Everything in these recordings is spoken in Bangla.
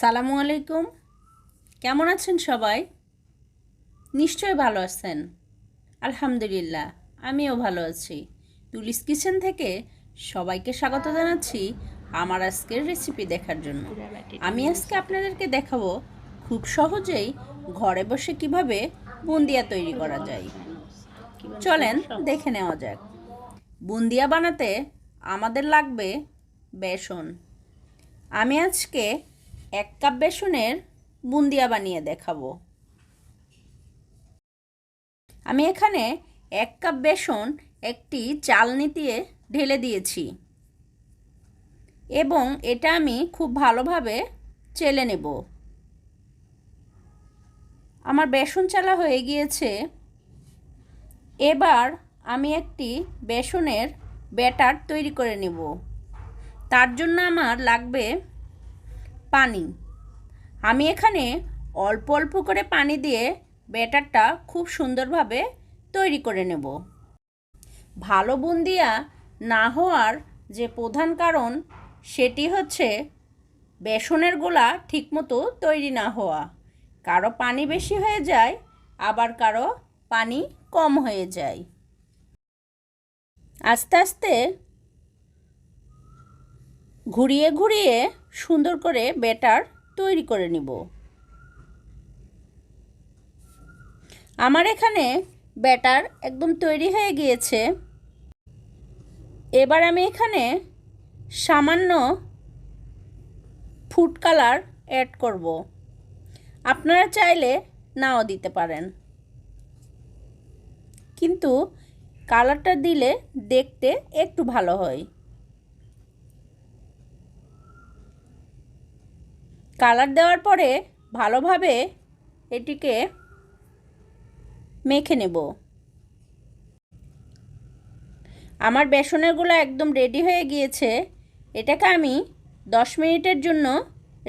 আসসালামু আলাইকুম। কেমন আছেন সবাই? নিশ্চয়ই ভালো আছেন। আলহামদুলিল্লাহ, আমিও ভালো আছি। তুলিস কিচেন থেকে সবাইকে স্বাগত জানাচ্ছি আমার আজকের রেসিপি দেখার জন্য। আমি আজকে আপনাদেরকে দেখাবো খুব সহজেই ঘরে বসে কিভাবে বুন্দিয়া তৈরি করা যায়। চলেন দেখে নেওয়া যাক। বুন্দিয়া বানাতে আমাদের লাগবে বেসন। আমি আজকে 1 কাপ বেসনের বুন্দিয়া বানিয়ে দেখাবো। আমি এখানে 1 কাপ বেসন একটি চালনি দিয়ে ঢেলে দিয়েছি এবং এটা আমি খুব ভালোভাবে চেলে নেব। আমার বেসন চালা হয়ে গিয়েছে। এবার আমি একটি বেসনের ব্যাটার তৈরি করে নেব। তার জন্য আমার লাগবে পানি। আমি এখানে অল্প অল্প করে পানি দিয়ে ব্যাটারটা খুব সুন্দরভাবে তৈরি করে নেব। ভালো বুন্দিয়া না হওয়ার যে প্রধান কারণ সেটি হচ্ছে বেসনের গোলা ঠিকমতো তৈরি না হওয়া। কারো পানি বেশি হয়ে যায়, আবার কারো পানি কম হয়ে যায়। আস্তে আস্তে ঘুরিয়ে ঘুরিয়ে সুন্দর করে ব্যাটার তৈরি করে নিব। আমার এখানে ব্যাটার একদম তৈরি হয়ে গিয়েছে। এবার আমি এখানে সামান্য ফুড কালার অ্যাড করব। আপনারা চাইলে নাও দিতে পারেন, কিন্তু কালারটা দিলে দেখতে একটু ভালো হয়। কালার দেওয়ার পরে ভালোভাবে এটিকে মেখে নেব। আমার বেসনের গুলো একদম রেডি হয়ে গিয়েছে। এটাকে আমি 10 মিনিটের জন্য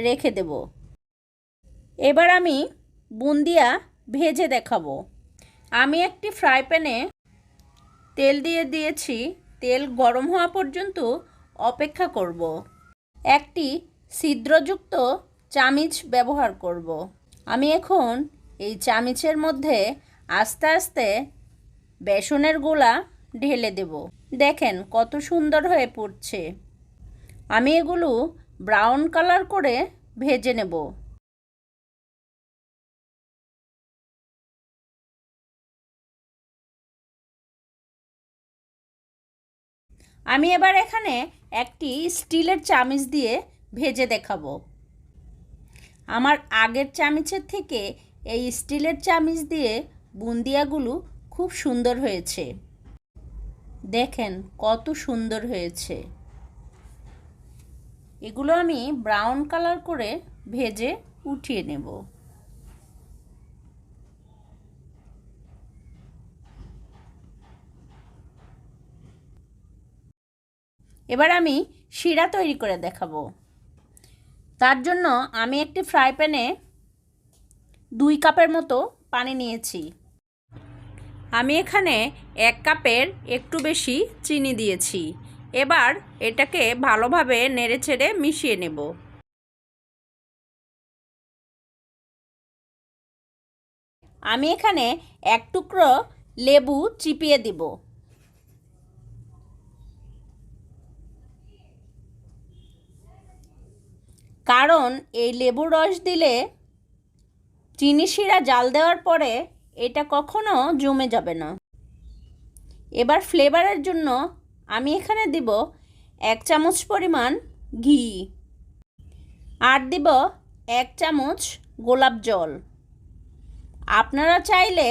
রেখে দেব। এবার আমি বুন্দিয়া ভেজে দেখাবো। আমি একটি ফ্রাই প্যানে তেল দিয়ে দিয়েছি। তেল গরম হওয়া পর্যন্ত অপেক্ষা করব। একটি ছিদ্রযুক্ত চামিচ ব্যবহার করব। আমি এখন এই চামিচের মধ্যে আস্তে আস্তে বেসনের গোলা ঢেলে দেব। দেখেন কত সুন্দর হয়ে পড়ছে। আমি এগুলো ব্রাউন কালার করে ভেজে নেব। আমি এবার এখানে একটি স্টিলের চামিচ দিয়ে ভেজে দেখাবো। আমার আগের চামিচের থেকে এই স্টিলের চামিচ দিয়ে বুন্দিয়াগুলো খুব সুন্দর হয়েছে। দেখেন কত সুন্দর হয়েছে। এগুলো আমি ব্রাউন কালার করে ভেজে উঠিয়ে নেব। এবার আমি শিরা তৈরি করে দেখাবো। তার জন্য আমি একটি ফ্রাই প্যানে 2 কাপের মতো পানি নিয়েছি। আমি এখানে 1 কাপের একটু বেশি চিনি দিয়েছি। এবার এটাকে ভালোভাবে নেড়েচেড়ে মিশিয়ে নেব। আমি এখানে 1 টুকরো লেবু চিপিয়ে দিব। কারণ এই লেবুর রস দিলে চিনি শিরা জাল দেওয়ার পরে এটা কখনো জমে যাবে না। এবার ফ্লেভারের জন্য আমি এখানে দিব 1 চামচ পরিমাণ ঘি, আর দিব 1 চামচ গোলাপ জল। আপনারা চাইলে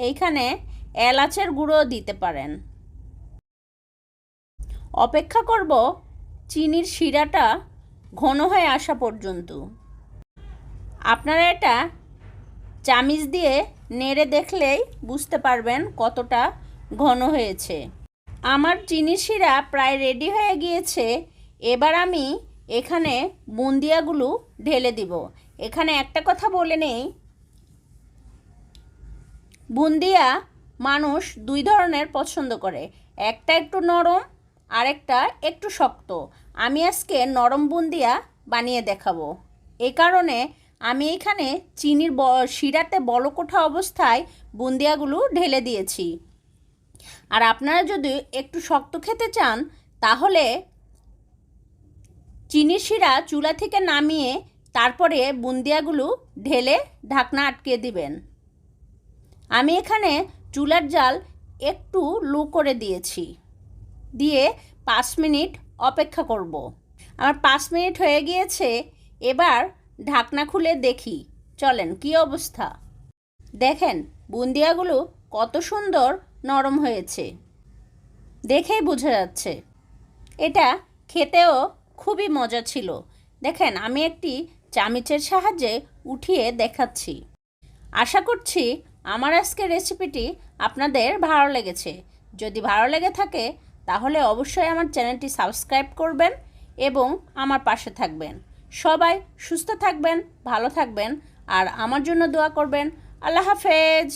এইখানে এলাচের গুঁড়ো দিতে পারেন। অপেক্ষা করব চিনির শিরাটা ঘন হয়ে আসা পর্যন্ত। আপনারা এটা চামিচ দিয়ে নেড়ে দেখলেই বুঝতে পারবেন কতটা ঘন হয়েছে। আমার চিনি শিরা প্রায় রেডি হয়ে গিয়েছে। এবার আমি এখানে বুন্দিয়াগুলো ঢেলে দিব। এখানে একটা কথা বলে নেই, বুন্দিয়া মানুষ 2 ধরনের পছন্দ করে। একটা একটু নরম, আর একটা একটু শক্ত। আমি আজকে নরম বুন্দিয়া বানিয়ে দেখাবো। এ কারণে আমি এখানে চিনির শিরাতে বলক ওঠা অবস্থায় বুন্দিয়াগুলো ঢেলে দিয়েছি। আর আপনারা যদি একটু শক্ত খেতে চান তাহলে চিনির শিরা চুলা থেকে নামিয়ে তারপরে বুন্দিয়াগুলো ঢেলে ঢাকনা আটকে দিবেন। আমি এখানে চুলার জাল একটু লো করে দিয়েছি, দিয়ে 5 মিনিট অপেক্ষা করব। আমার 5 মিনিট হয়ে গিয়েছে। এবার ঢাকনা খুলে দেখি, চলেন কি অবস্থা। দেখেন বুন্দিয়াগুলো কত সুন্দর নরম হয়েছে, দেখেই বোঝা যাচ্ছে। এটা খেতেও খুবই মজা ছিল। দেখেন আমি একটি চামচের সাহায্যে উঠিয়ে দেখাচ্ছি। আশা করছি আমার আজকের রেসিপিটি আপনাদের ভালো লেগেছে। যদি ভালো লেগে থাকে তাহলে অবশ্যই আমার চ্যানেলটি সাবস্ক্রাইব করবেন এবং আমার পাশে থাকবেন। সবাই সুস্থ থাকবেন, ভালো থাকবেন আর আমার জন্য দোয়া করবেন। আল্লাহ হাফেজ।